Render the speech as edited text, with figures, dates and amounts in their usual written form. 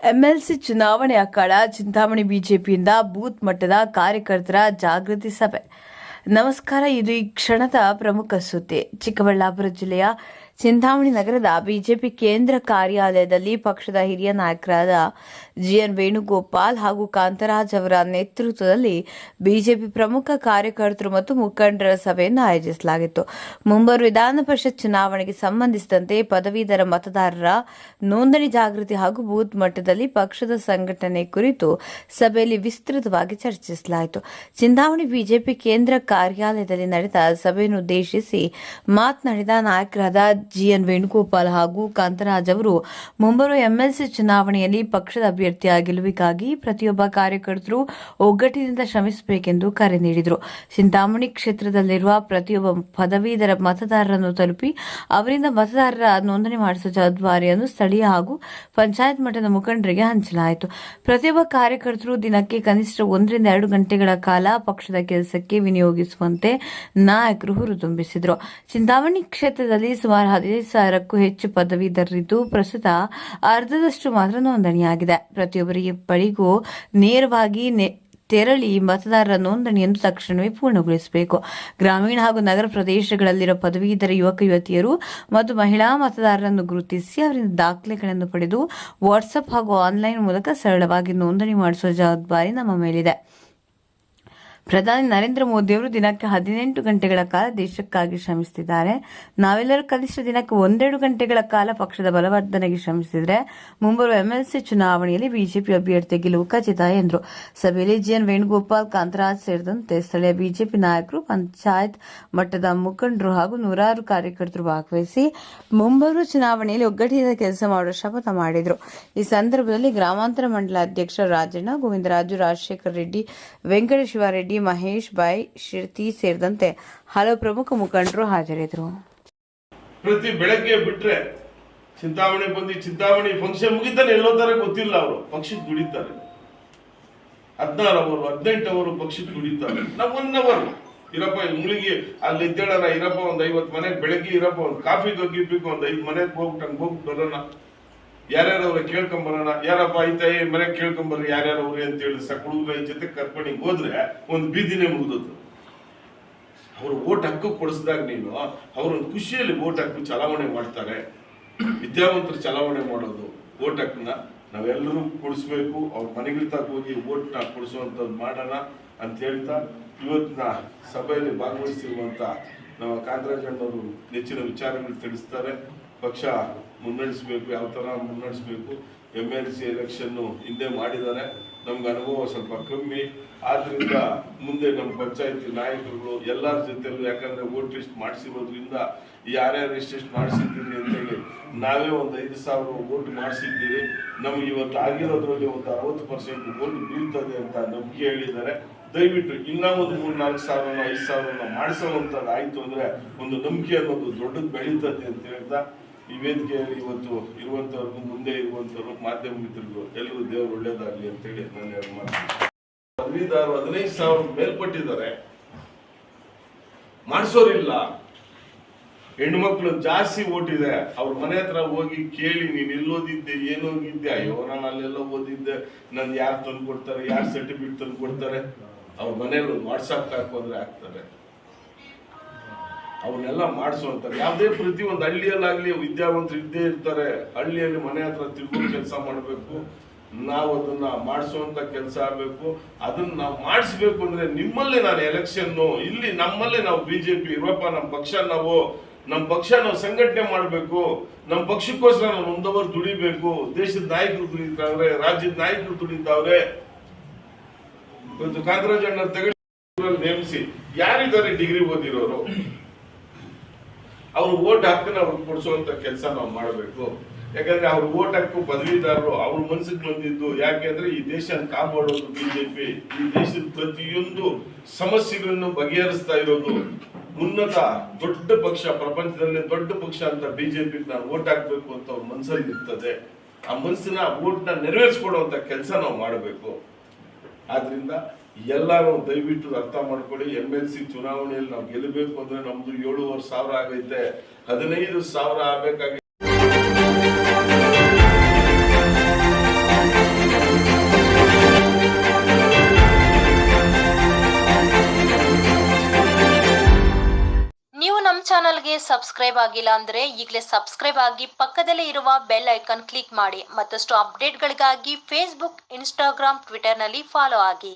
MLC ಚುನಾವಣೆ ಅಖಾಡ ಚಿಂತಾಮಣಿ ಬಿಜೆಪಿಯಿಂದ booth ಮಟ್ಟದ ಕಾರ್ಯಕರ್ತರ ಜಾಗೃತಿ ಸಭೆ. ನಮಸ್ಕಾರ, ಇದು ಈ ಕ್ಷಣದ ಪ್ರಮುಖ ಸುದ್ದಿ. ಚಿಕ್ಕಬಳ್ಳಾಪುರ ಜಿಲ್ಲೆಯ ಚಿಂತಾಮಣಿ ನಗರದ ಬಿಜೆಪಿ ಕೇಂದ್ರ ಕಾರ್ಯಾಲಯದಲ್ಲಿ ಪಕ್ಷದ ಹಿರಿಯ ನಾಯಕರಾದ ಜಿಎನ್ ವೇಣುಗೋಪಾಲ್ ಹಾಗೂ ಕಾಂತರಾಜ್ ಅವರ ನೇತೃತ್ವದಲ್ಲಿ ಬಿಜೆಪಿ ಪ್ರಮುಖ ಕಾರ್ಯಕರ್ತರು ಮತ್ತು ಮುಖಂಡರ ಸಭೆಯನ್ನು ಆಯೋಜಿಸಲಾಗಿತ್ತು. ಮುಂಬರುವ ವಿಧಾನ ಪರಿಷತ್ ಚುನಾವಣೆಗೆ ಸಂಬಂಧಿಸಿದಂತೆ ಪದವೀಧರ ಮತದಾರರ ನೋಂದಣಿ ಜಾಗೃತಿ ಹಾಗೂ ಬೂತ್ ಮಟ್ಟದಲ್ಲಿ ಪಕ್ಷದ ಸಂಘಟನೆ ಕುರಿತು ಸಭೆಯಲ್ಲಿ ವಿಸ್ತೃತವಾಗಿ ಚರ್ಚಿಸಲಾಯಿತು. ಚಿಂತಾಮಣಿ ಬಿಜೆಪಿ ಕೇಂದ್ರ ಕಾರ್ಯಾಲಯದಲ್ಲಿ ನಡೆದ ಸಭೆಯನ್ನು ಉದ್ದೇಶಿಸಿ ಮಾತನಾಡಿದ ನಾಯಕರಾದ ಜಿಎನ್ ವೇಣುಗೋಪಾಲ್ ಹಾಗೂ ಕಾಂತರಾಜ್ ಅವರು ಮುಂಬರುವ ಎಂಎಲ್ಸಿ ಚುನಾವಣೆಯಲ್ಲಿ ಪಕ್ಷದ ಅಭ್ಯರ್ಥಿಯ ಗೆಲುವಿಗಾಗಿ ಪ್ರತಿಯೊಬ್ಬ ಕಾರ್ಯಕರ್ತರು ಒಗ್ಗಟ್ಟಿನಿಂದ ಶ್ರಮಿಸಬೇಕೆಂದು ಕರೆ ನೀಡಿದರು. ಚಿಂತಾಮಣಿ ಕ್ಷೇತ್ರದಲ್ಲಿರುವ ಪ್ರತಿಯೊಬ್ಬ ಪದವೀಧರ ಮತದಾರರನ್ನು ತಲುಪಿ ಅವರಿಂದ ಮತದಾರರ ನೋಂದಣಿ ಮಾಡಿಸುವ ಜವಾಬ್ದಾರಿಯನ್ನು ಸ್ಥಳೀಯ ಹಾಗೂ ಪಂಚಾಯತ್ ಮಟ್ಟದ ಮುಖಂಡರಿಗೆ ಹಂಚಲಾಯಿತು. ಪ್ರತಿಯೊಬ್ಬ ಕಾರ್ಯಕರ್ತರು ದಿನಕ್ಕೆ ಕನಿಷ್ಠ 1 ರಿಂದ 2 ಗಂಟೆಗಳ ಕಾಲ ಪಕ್ಷದ ಕೆಲಸಕ್ಕೆ ವಿನಿಯೋಗಿಸುವಂತೆ ನಾಯಕರು ಹುರಿದುಂಬಿಸಿದರು. ಚಿಂತಾಮಣಿ ಕ್ಷೇತ್ರದಲ್ಲಿ ಸುಮಾರು 15,000ಕ್ಕೂ ಹೆಚ್ಚು ಪದವೀಧರರಿದ್ದು ಪ್ರಸ್ತುತ ಅರ್ಧದಷ್ಟು ಮಾತ್ರ ನೋಂದಣಿಯಾಗಿದೆ. ಪ್ರತಿಯೊಬ್ಬರಿಗೆ ಬಳಿಗೂ ನೇರವಾಗಿ ತೆರಳಿ ಮತದಾರರ ನೋಂದಣಿಯನ್ನು ತಕ್ಷಣವೇ ಪೂರ್ಣಗೊಳಿಸಬೇಕು. ಗ್ರಾಮೀಣ ಹಾಗೂ ನಗರ ಪ್ರದೇಶಗಳಲ್ಲಿರುವ ಪದವೀಧರ ಯುವಕ ಯುವತಿಯರು ಮತ್ತು ಮಹಿಳಾ ಮತದಾರರನ್ನು ಗುರುತಿಸಿ ಅವರಿಂದ ದಾಖಲೆಗಳನ್ನು ಪಡೆದು ವಾಟ್ಸ್ಆಪ್ ಹಾಗೂ ಆನ್ಲೈನ್ ಮೂಲಕ ಸರಳವಾಗಿ ನೋಂದಣಿ ಮಾಡಿಸುವ ಜವಾಬ್ದಾರಿ ನಮ್ಮ ಮೇಲಿದೆ. ಪ್ರಧಾನಿ ನರೇಂದ್ರ ಮೋದಿಯವರು ದಿನಕ್ಕೆ 18 ಗಂಟೆಗಳ ಕಾಲ ದೇಶಕ್ಕಾಗಿ ಶ್ರಮಿಸುತ್ತಿದ್ದಾರೆ. ನಾವೆಲ್ಲರೂ ಕನಿಷ್ಠ ದಿನಕ್ಕೆ 1-2 ಗಂಟೆಗಳ ಕಾಲ ಪಕ್ಷದ ಬಲವರ್ಧನೆಗೆ ಶ್ರಮಿಸಿದರೆ ಮುಂಬರುವ ಎಂಎಲ್ಸಿ ಚುನಾವಣೆಯಲ್ಲಿ ಬಿಜೆಪಿ ಅಭ್ಯರ್ಥಿ ಗೆಲುವು ಖಚಿತ ಎಂದರು. ಸಭೆಯಲ್ಲಿ ಜಿಎನ್ ವೇಣುಗೋಪಾಲ್, ಕಾಂತರಾಜ್ ಸೇರಿದಂತೆ ಸ್ಥಳೀಯ ಬಿಜೆಪಿ ನಾಯಕರು, ಪಂಚಾಯತ್ ಮಟ್ಟದ ಮುಖಂಡರು ಹಾಗೂ ನೂರಾರು ಕಾರ್ಯಕರ್ತರು ಭಾಗವಹಿಸಿ ಮುಂಬರುವ ಚುನಾವಣೆಯಲ್ಲಿ ಒಗ್ಗಟ್ಟಿನಿಂದ ಕೆಲಸ ಮಾಡುವ ಶಪಥ ಮಾಡಿದರು. ಈ ಸಂದರ್ಭದಲ್ಲಿ ಗ್ರಾಮಾಂತರ ಮಂಡಲ ಅಧ್ಯಕ್ಷ ರಾಜಣ್ಣ, ಗೋವಿಂದರಾಜು, ರಾಜಶೇಖರ್ ರೆಡ್ಡಿ, ವೆಂಕಟಶಿವಾರೆಡ್ಡಿ, ಮಹೇಶ್ ಬಾಯ್, ಶಿರ್ತಿ ಸೇರಿದಂತೆ ಹಲವು ಪ್ರಮುಖ ಮುಖಂಡರು ಹಾಜರಿದ್ದರು. ಪ್ರತಿ ಬೆಳಗ್ಗೆ ಬಿಟ್ರೆ ಚಿಂತಾಮಣಿ ಬಂದು ಚಿಂತಾಮಣಿ ಫಂಕ್ಷನ್ ಮುಗಿತಾನೆ ಎಲ್ಲೋತಾರೆ ಗೊತ್ತಿಲ್ಲ. ಅವರು ಪಕ್ಷಕ್ಕೆ ದುಡಿತಾರೆ, 16 ಅವರು 18 ಅವರು ಪಕ್ಷಕ್ಕೆ ದುಡಿತಾರೆ. ನಾವು 1 ಅವರ್ ಇರಪ್ಪ ಮುಳುಗಿ ಅಲ್ಲಿ ಇದ್ದೇಳಲ್ಲ, ಇರಪ್ಪ ಒಂದು 50 ಮನೆಗೆ ಬೆಳಗ್ಗೆ ಇರಪ್ಪ ಒಂದು ಕಾಫಿ ಗೀಪಿಗೆ ಒಂದು 5 ಮನೆಗೆ ಹೋಗ್ಬಿಟ್ಟು ಬರೋಣ, ಯಾರ್ಯಾರು ಅವ್ರ ಕೇಳ್ಕೊಂಬರೋಣ, ಯಾರಪ್ಪ ಐತಾಯಿ ಮನೆಗೆ ಕೇಳ್ಕೊಂಬರ್ರಿ ಯಾರ್ಯಾರು ಅವ್ರಿ ಅಂತ ಹೇಳಿ ಹುಡುಗರ ಜೊತೆ ಕರ್ಕೊಂಡು ಹೋದ್ರೆ ಒಂದು ಬೀದಿನೇ ಮುಗಿದದ್ದು. ಅವ್ರು ಓಟ್ ಹಕ್ಕು ಕೊಡಿಸಿದಾಗ ನೀನು ಅವ್ರೊಂದು ಖುಷಿಯಲ್ಲಿ ಓಟ್ ಹಕ್ಕು ಚಲಾವಣೆ ಮಾಡ್ತಾರೆ. ವಿದ್ಯಾವಂತರು ಚಲಾವಣೆ ಮಾಡೋದು ಓಟ್ ಹಕ್ಕನ್ನ ನಾವೆಲ್ಲರೂ ಕೊಡಿಸ್ಬೇಕು. ಅವ್ರ ಮನೆಗಳ ಹೋಗಿ ಓಟ್ನ ಕೊಡಿಸುವಂಥದ್ದು ಮಾಡೋಣ ಅಂತ ಹೇಳ್ತಾ ಇವತ್ತಿನ ಸಭೆಯಲ್ಲಿ ಭಾಗವಹಿಸಿರುವಂತ ನಮ್ಮ ಕಾಂತರಾಜಣ್ಣವರು ನೆಚ್ಚಿನ ವಿಚಾರಗಳು ತಿಳಿಸ್ತಾರೆ. ಪಕ್ಷ ಮುನ್ನಡೆಸಬೇಕು, ಯಾವ ಥರ ಮುನ್ನಡೆಸಬೇಕು. ಎಂಎಲ್ಸಿ ಎಲೆಕ್ಷನ್ನು ಹಿಂದೆ ಮಾಡಿದ್ದಾರೆ, ನಮ್ಗೆ ಅನುಭವ ಸ್ವಲ್ಪ ಕಮ್ಮಿ. ಆದ್ರಿಂದ ಮುಂದೆ ನಮ್ಮ ಪಂಚಾಯತಿ ನಾಯಕರುಗಳು ಎಲ್ಲರ ಜೊತೆಲೂ, ಯಾಕಂದ್ರೆ ವೋಟ್ ಲಿಸ್ಟ್ ಮಾಡಿಸಿರೋದ್ರಿಂದ ಯಾರ್ಯಾರು ಎಷ್ಟೆಷ್ಟು ಮಾಡಿಸಿದ್ದೀರಿ ಅಂತೇಳಿ ನಾವೇ ಒಂದು 5,000 ವೋಟ್ ಮಾಡಿಸಿದ್ದೀರಿ. ನಮ್ಗೆ ಇವತ್ತು ಆಗಿರೋದ್ರಲ್ಲಿ ಒಂದು 60% ವೋಟ್ ಬೀಳ್ತದೆ ಅಂತ ನಂಬಿಕೆ ಹೇಳಿದ್ದಾರೆ. ದಯವಿಟ್ಟು ಇನ್ನೂ ಒಂದು 3,000-4,000 5,000 ಮಾಡಿಸೋವಂಥದ್ದು ಆಯ್ತು ಅಂದ್ರೆ ಒಂದು ನಂಬಿಕೆ ಅನ್ನೋದು ದೊಡ್ಡದು ಬೆಳೀತದೆ ಅಂತ ಹೇಳ್ತಾ ಈ ವೇದಿಕೆಯಲ್ಲಿ ಇವತ್ತು ಇರುವಂತವ್ರಿಗೂ ಮುಂದೆ ಇರುವಂತವ್ರು ಮಾಧ್ಯಮ ಮಿತ್ರರಿಗೂ ಎಲ್ಲರೂ ದೇವರು ಒಳ್ಳೇದಾಗ್ಲಿ ಅಂತ ಹೇಳಿ ನಾನು ಎರಡು ಮಾತು. ಪದವೀಧರರು 15,000 ಮೇಲ್ಪಟ್ಟಿದ್ದಾರೆ, ಮಾಡಿಸೋರಿಲ್ಲ. ಹೆಣ್ಮಕ್ಳು ಜಾಸ್ತಿ ಓಟಿದೆ. ಅವ್ರ ಮನೆ ಹತ್ರ ಹೋಗಿ ಕೇಳಿ, ನೀನ್ ಎಲ್ಲೋದಿದ್ದೆ, ಏನೋಗಿದ್ದೆ, ಅಯ್ಯೋ ನಾನು ಅಲ್ಲೆಲ್ಲ ಓದಿದ್ದೆ, ನನ್ ಯಾರು ತಂದು ಕೊಡ್ತಾರೆ, ಯಾರು ಸರ್ಟಿಫಿಕೇಟ್ ತಂದು ಕೊಡ್ತಾರೆ, ಅವ್ರ ಮನೇಲಿ ಒಂದು ವಾಟ್ಸಾಪ್ ಹಾಕೋದ್ರೆ ಆಗ್ತಾರೆ. ಅವನ್ನೆಲ್ಲ ಮಾಡಿಸುವಂತಾರೆ. ಯಾವುದೇ ಪ್ರತಿ ಒಂದು ಹಳ್ಳಿಯಲ್ಲಾಗ್ಲಿ ವಿದ್ಯಾವಂತರು ಇದ್ದೇ ಇರ್ತಾರೆ. ಹಳ್ಳಿಯಲ್ಲಿ ಮನೆ ಹತ್ರ ತಿಳ್ಕೊಂಡು ಕೆಲಸ ಮಾಡಬೇಕು. ನಾವು ಅದನ್ನ ಮಾಡಿಸುವಂತ ಕೆಲಸ ಆಗಬೇಕು. ಅದನ್ನ ನಾವು ಮಾಡಿಸ್ಬೇಕು ಅಂದ್ರೆ ನಿಮ್ಮಲ್ಲೇ ನಾನು ಎಲೆಕ್ಷನ್ನು ಇಲ್ಲಿ ನಮ್ಮಲ್ಲೇ ನಾವು ಬಿಜೆಪಿ ಇರುವಪ್ಪ, ನಮ್ಮ ಪಕ್ಷ ನಾವು ಸಂಘಟನೆ ಮಾಡಬೇಕು. ನಮ್ಮ ಪಕ್ಷಕ್ಕೋಸ್ಕರ ನಾವು ನೊಂದವರು ದುಡಿಬೇಕು. ದೇಶದ ನಾಯಕರು ದುಡಿತಾವ್ರೆ, ರಾಜ್ಯದ ನಾಯಕರು ದುಡಿತಾವ್ರೆ. ಇವತ್ತು ಕಾಂತರಾಜ್ ಅಣ್ಣ ತೆಗೆದು ನೇಮಿಸಿ ಯಾರಿದ್ದಾರೆ ಡಿಗ್ರಿ ಓದಿರೋರು, ಅವ್ರು ಓಟ್ ಹಕ್ಕನ್ನ ಅವ್ರಿಗೆ ಕೊಡಿಸುವಂತ ಕೆಲಸ ನಾವು ಮಾಡಬೇಕು. ಯಾಕಂದ್ರೆ ಅವ್ರ ಓಟ್ ಹಕ್ಕು ಪದವೀಧರರು ಅವ್ರ ಮನಸ್ಸಿಗೆ ಬಂದಿದ್ದು. ಯಾಕೆಂದ್ರೆ ಈ ದೇಶ ಕಾಪಾಡೋದು ಬಿಜೆಪಿ. ಈ ದೇಶದ ಪ್ರತಿಯೊಂದು ಸಮಸ್ಯೆಗಳನ್ನು ಬಗೆಹರಿಸ್ತಾ ಇರೋದು ಉನ್ನತ ದೊಡ್ಡ ಪಕ್ಷ, ಪ್ರಪಂಚದಲ್ಲಿ ದೊಡ್ಡ ಪಕ್ಷ ಅಂತ ಬಿಜೆಪಿ ನಾವು ಓಟ್ ಹಾಕ್ಬೇಕು ಅಂತ ಅವ್ರ ಮನಸ್ಸಲ್ಲಿ ಇರ್ತದೆ. ಆ ಮನಸ್ಸಿನ ಓಟ್ನ ನೆರವೇರಿಸ್ಕೊಡುವಂತ ಕೆಲಸ ನಾವು ಮಾಡಬೇಕು. ಆದ್ರಿಂದ ಎಲ್ಲರೂ ದಯವಿಟ್ಟು ಅರ್ಥ ಮಾಡ್ಕೊಳ್ಳಿ. ಎಂಎಲ್ಸಿ ಚುನಾವಣೆಯಲ್ಲಿ ನಾವು ಗೆಲ್ಲಬೇಕು ಅಂದ್ರೆ ನಮ್ದು 7,500 ಆಗೈತೆ, 15,000 ಆಗ್ಬೇಕಾಗಿ ಸಬ್ಸ್ಕ್ರೈಬ್ ಆಗಿಲ್ಲ ಅಂದ್ರೆ ಈಗಲೇ ಸಬ್ಸ್ಕ್ರೈಬ್ ಆಗಿ ಪಕ್ಕದಲ್ಲೇ ಇರುವ ಬೆಲ್ ಐಕಾನ್ ಕ್ಲಿಕ್ ಮಾಡಿ. ಮತ್ತಷ್ಟು ಅಪ್ಡೇಟ್ಗಳಿಗಾಗಿ ಫೇಸ್ಬುಕ್, ಇನ್ಸ್ಟಾಗ್ರಾಮ್, ಟ್ವಿಟರ್ನಲ್ಲಿ ಫಾಲೋ ಆಗಿ.